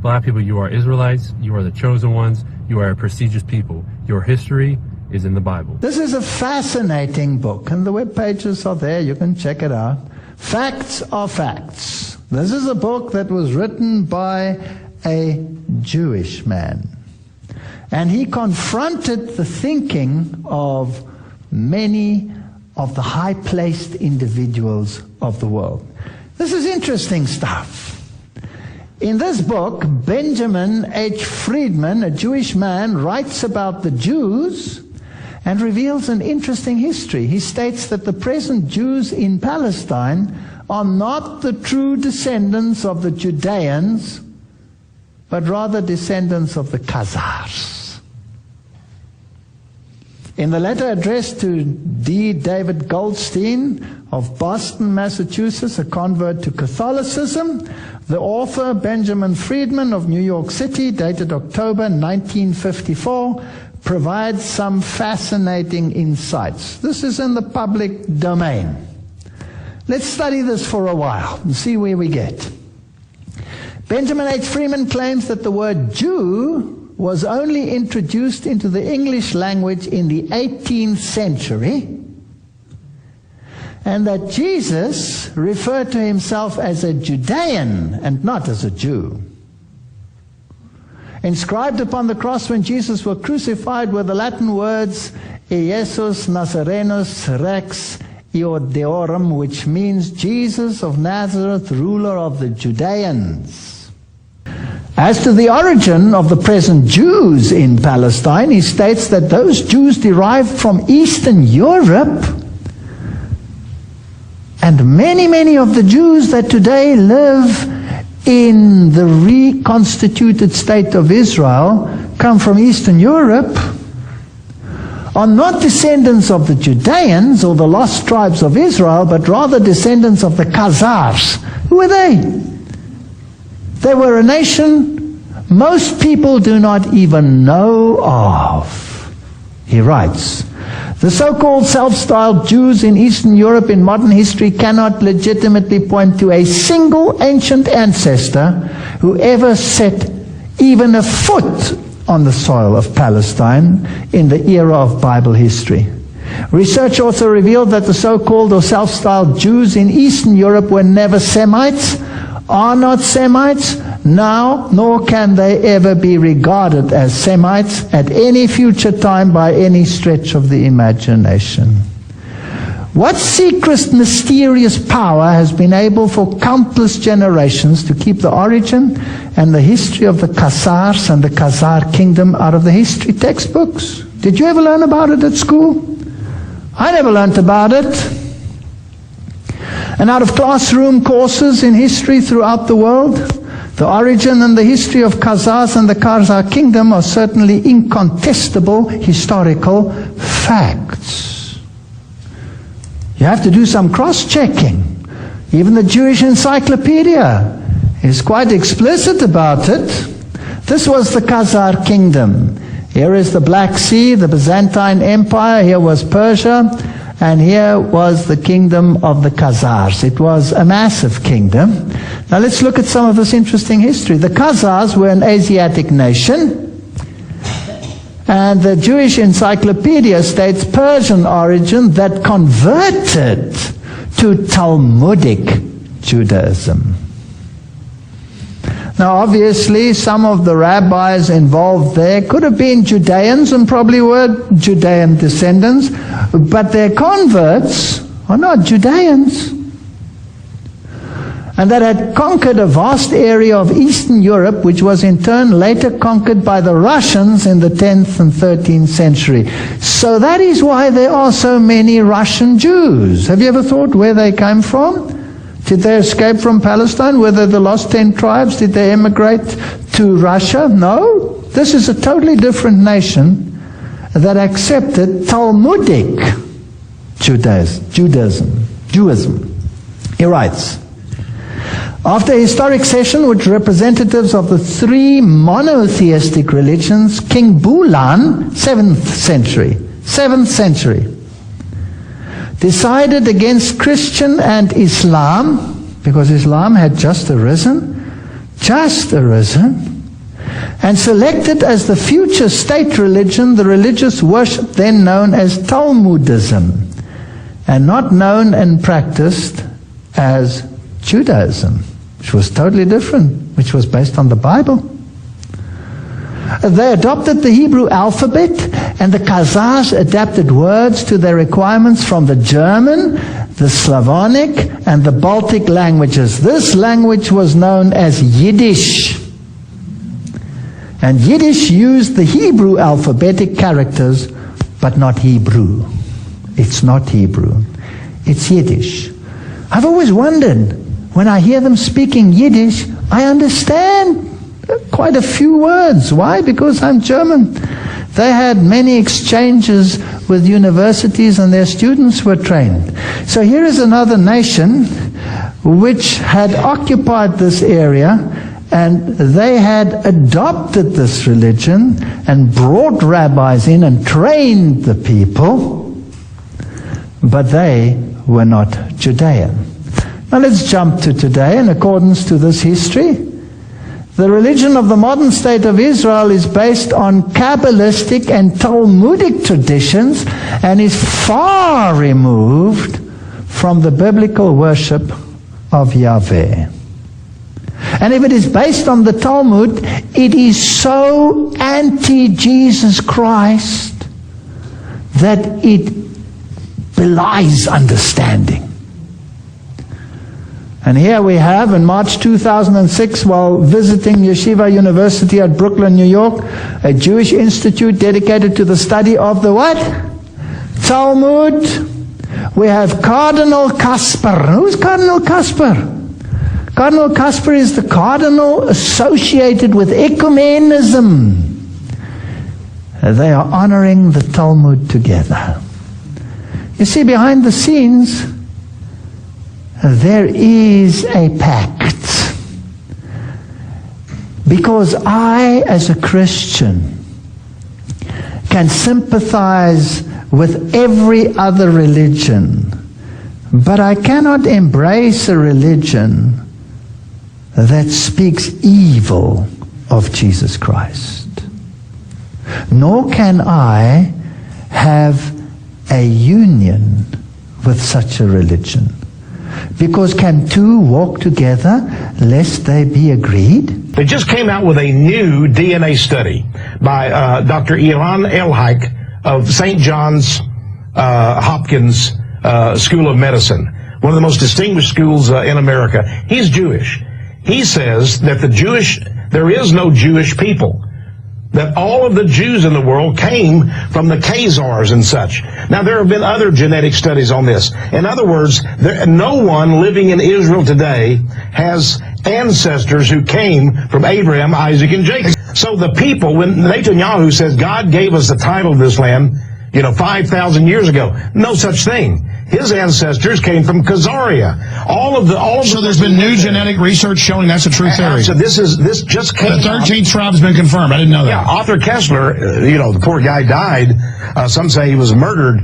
Black people, you are Israelites, you are the chosen ones, you are a prestigious people. Your history is in the Bible. This is a fascinating book, and the web pages are there, you can check it out. Facts are facts. This is a book that was written by a Jewish man. And he confronted the thinking of many of the high-placed individuals of the world. This is interesting stuff. In this book, Benjamin H. Friedman, a Jewish man, writes about the Jews and reveals an interesting history. He states that the present Jews in Palestine are not the true descendants of the Judeans, but rather descendants of the Khazars. In the letter addressed to D. David Goldstein of Boston, Massachusetts, a convert to Catholicism, the author, Benjamin Friedman of New York City, dated October 1954, provides some fascinating insights. This is in the public domain. Let's study this for a while and see where we get. Benjamin H. Friedman claims that the word Jew was only introduced into the English language in the 18th century, and that Jesus referred to himself as a Judean and not as a Jew. Inscribed upon the cross when Jesus was crucified were the Latin words Iesus Nazarenus Rex Iodeorum, which means Jesus of Nazareth, ruler of the Judeans. As to the origin of the present Jews in Palestine, he states that those Jews derived from Eastern Europe, and many of the Jews that today live in the reconstituted state of Israel come from Eastern Europe, are not descendants of the Judeans or the lost tribes of Israel, but rather descendants of the Khazars. Who were they? They were a nation most people do not even know of. He writes, the so-called self-styled Jews in Eastern Europe in modern history cannot legitimately point to a single ancient ancestor who ever set even a foot on the soil of Palestine in the era of Bible history. Research also revealed that the so-called or self-styled Jews in Eastern Europe were never Semites, are not Semites now, nor can they ever be regarded as Semites at any future time by any stretch of the imagination. What secret, mysterious power has been able for countless generations to keep the origin and the history of the Khazars and the Khazar kingdom out of the history textbooks? Did you ever learn about it at school? I never learned about it. And out of classroom courses in history throughout the world, the origin and the history of Khazars and the Khazar kingdom are certainly incontestable historical facts. You have to do some cross-checking. Even the Jewish Encyclopedia is quite explicit about it. This was the Khazar kingdom. Here is the Black Sea, the Byzantine Empire. Here was Persia. And here was the kingdom of the Khazars. It was a massive kingdom. Now let's look at some of this interesting history. The Khazars were an Asiatic nation. And the Jewish Encyclopedia states Persian origin that converted to Talmudic Judaism. Now obviously some of the rabbis involved there could have been Judeans and probably were Judean descendants, but their converts are not Judeans. And that had conquered a vast area of Eastern Europe, which was in turn later conquered by the Russians in the 10th and 13th century. So that is why there are so many Russian Jews. Have you ever thought where they came from? Did they escape from Palestine? Were they the lost 10 tribes? Did they emigrate to Russia? No. This is a totally different nation that accepted Talmudic Judaism. He writes, after a historic session with representatives of the three monotheistic religions, King Bulan, 7th century, decided against Christian and Islam, because Islam had just arisen, and selected as the future state religion the religious worship then known as Talmudism, and not known and practiced as Judaism, which was totally different, which was based on the Bible. They adopted the Hebrew alphabet, and the Khazars adapted words to their requirements from the German, the Slavonic, and the Baltic languages. This language was known as Yiddish. And Yiddish used the Hebrew alphabetic characters, but not Hebrew. It's not Hebrew. It's Yiddish. I've always wondered, when I hear them speaking Yiddish, I understand quite a few words. Why? Because I'm German. They had many exchanges with universities and their students were trained. So here is another nation which had occupied this area, and they had adopted this religion and brought rabbis in and trained the people, but they were not Judean. Now let's jump to today in accordance to this history. The religion of the modern state of Israel is based on Kabbalistic and Talmudic traditions and is far removed from the biblical worship of Yahweh. And if it is based on the Talmud, it is so anti-Jesus Christ that it belies understanding. And here we have, in March 2006, while visiting Yeshiva University at Brooklyn, New York, a Jewish institute dedicated to the study of the what? Talmud. We have Cardinal Kasper. Who's Cardinal Kasper? Cardinal Kasper is the cardinal associated with ecumenism. They are honoring the Talmud together. You see, behind the scenes, there is a pact. Because I, as a Christian, can sympathize with every other religion, but I cannot embrace a religion that speaks evil of Jesus Christ. Nor can I have a union with such a religion. Because can two walk together lest they be agreed? They just came out with a new DNA study by Dr. Ilan Elhaik of St. John's Hopkins School of Medicine, one of the most distinguished schools in America. He's Jewish. He says that there is no Jewish people, that all of the Jews in the world came from the Khazars and such. Now, there have been other genetic studies on this. In other words, no one living in Israel today has ancestors who came from Abraham, Isaac, and Jacob. So the people, when Netanyahu says God gave us the title of this land, 5,000 years ago, no such thing. His ancestors came from Khazaria. So there's been new genetic research showing that's a true theory. So this just came. The 13th tribe has been confirmed. I didn't know that. Yeah, Arthur Kessler, the poor guy died. Some say he was murdered.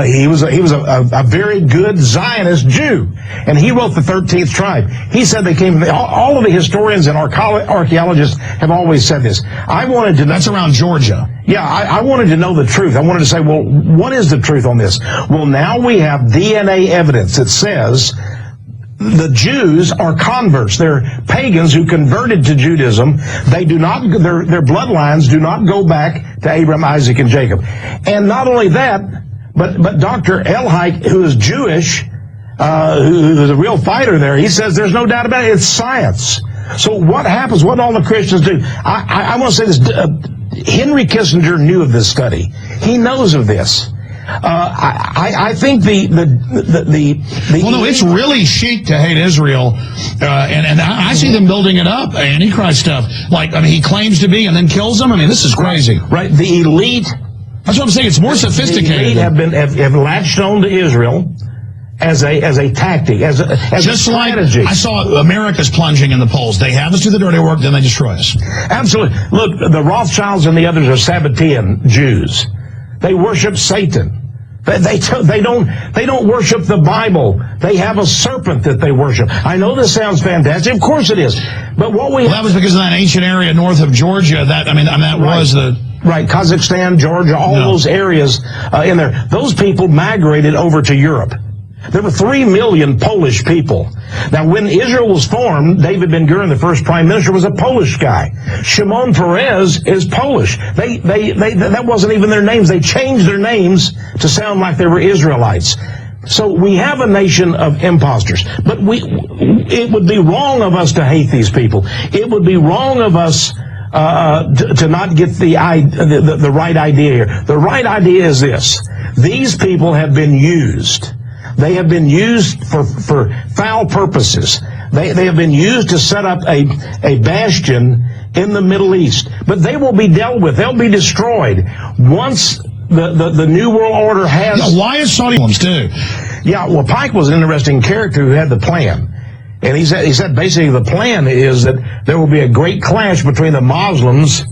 He was a very good Zionist Jew, and he wrote the 13th tribe. He said they came. All of the historians and archaeologists have always said this. I wanted to know. That's around Georgia. Yeah, I wanted to know the truth. I wanted to say, well, what is the truth on this? Well, now we have DNA evidence that says the Jews are converts. They're pagans who converted to Judaism. They do not. Their bloodlines do not go back to Abraham, Isaac, and Jacob. And not only that, but Dr. Elhaik, who is Jewish, who's a real fighter there, he says there's no doubt about it. It's science. So what happens? What all the Christians do? I want to say this. Henry Kissinger knew of this study. He knows of this. I think well, no, it's really chic to hate Israel, and I see them building it up, Antichrist stuff. He claims to be and then kills them. This is crazy. Right. The elite. That's what I'm saying. It's more sophisticated. The elite have latched on to Israel as a tactic, as a strategy. I saw America's plunging in the polls. They have us do the dirty work, then they destroy us. Absolutely. Look, the Rothschilds and the others are Sabbatean Jews. They worship Satan. They don't worship the Bible. They have a serpent that they worship. I know this sounds fantastic. Of course it is. But what we that was because of that ancient area north of Georgia. That was the right, Kazakhstan, Georgia, all those areas in there. Those people migrated over to Europe. There were 3 million Polish people. Now, when Israel was formed, David Ben-Gurion, the first prime minister, was a Polish guy. Shimon Peres is Polish. That wasn't even their names. They changed their names to sound like they were Israelites. So we have a nation of imposters. But it would be wrong of us to hate these people. It would be wrong of us to not get the right idea here. The right idea is this. These people have been used. They have been used for foul purposes. They have been used to set up a bastion in the Middle East. But they will be dealt with. They'll be destroyed once the New World Order has... Yeah, why is Saudi Muslims too? Yeah, well, Pike was an interesting character who had the plan. And he said basically the plan is that there will be a great clash between the Muslims,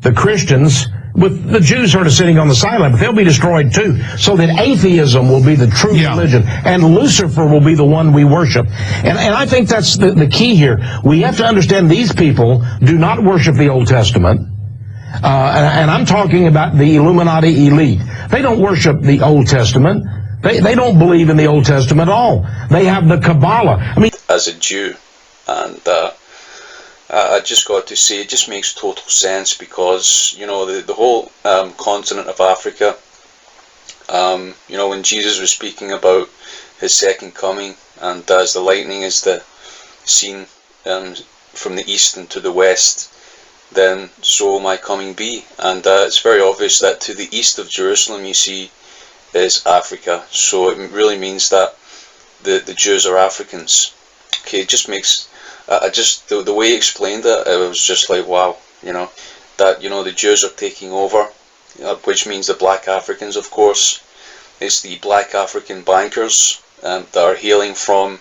the Christians, with the Jews sort of sitting on the sideline, but they'll be destroyed too. So that atheism will be the true religion, and Lucifer will be the one we worship. And I think that's the key here. We have to understand these people do not worship the Old Testament. And I'm talking about the Illuminati elite. They don't worship the Old Testament. They don't believe in the Old Testament at all. They have the Kabbalah. I mean, as a Jew, and I just got to say, it just makes total sense because, you know, the whole continent of Africa, you know, when Jesus was speaking about his second coming, and as the lightning is seen from the east and to the west, then so will my coming be. And it's very obvious that to the east of Jerusalem, you see, is Africa. So it really means that the Jews are Africans. Okay, it just makes... the way he explained it, it was just like, wow, you know, that, you know, the Jews are taking over, which means the black Africans, of course. It's the black African bankers that are hailing from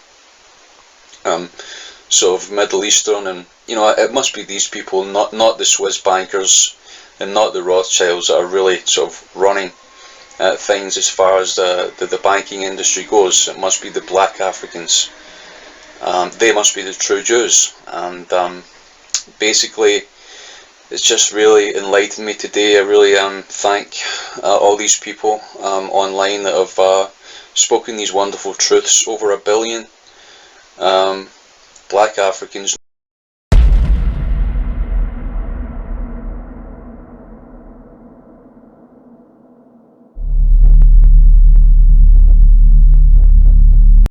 sort of Middle Eastern, and, you know, it must be these people, not the Swiss bankers and not the Rothschilds, that are really sort of running things as far as the banking industry goes. It must be the black Africans. They must be the true Jews, and basically it's just really enlightened me today. I really thank all these people online that have spoken these wonderful truths. Over 1 billion black Africans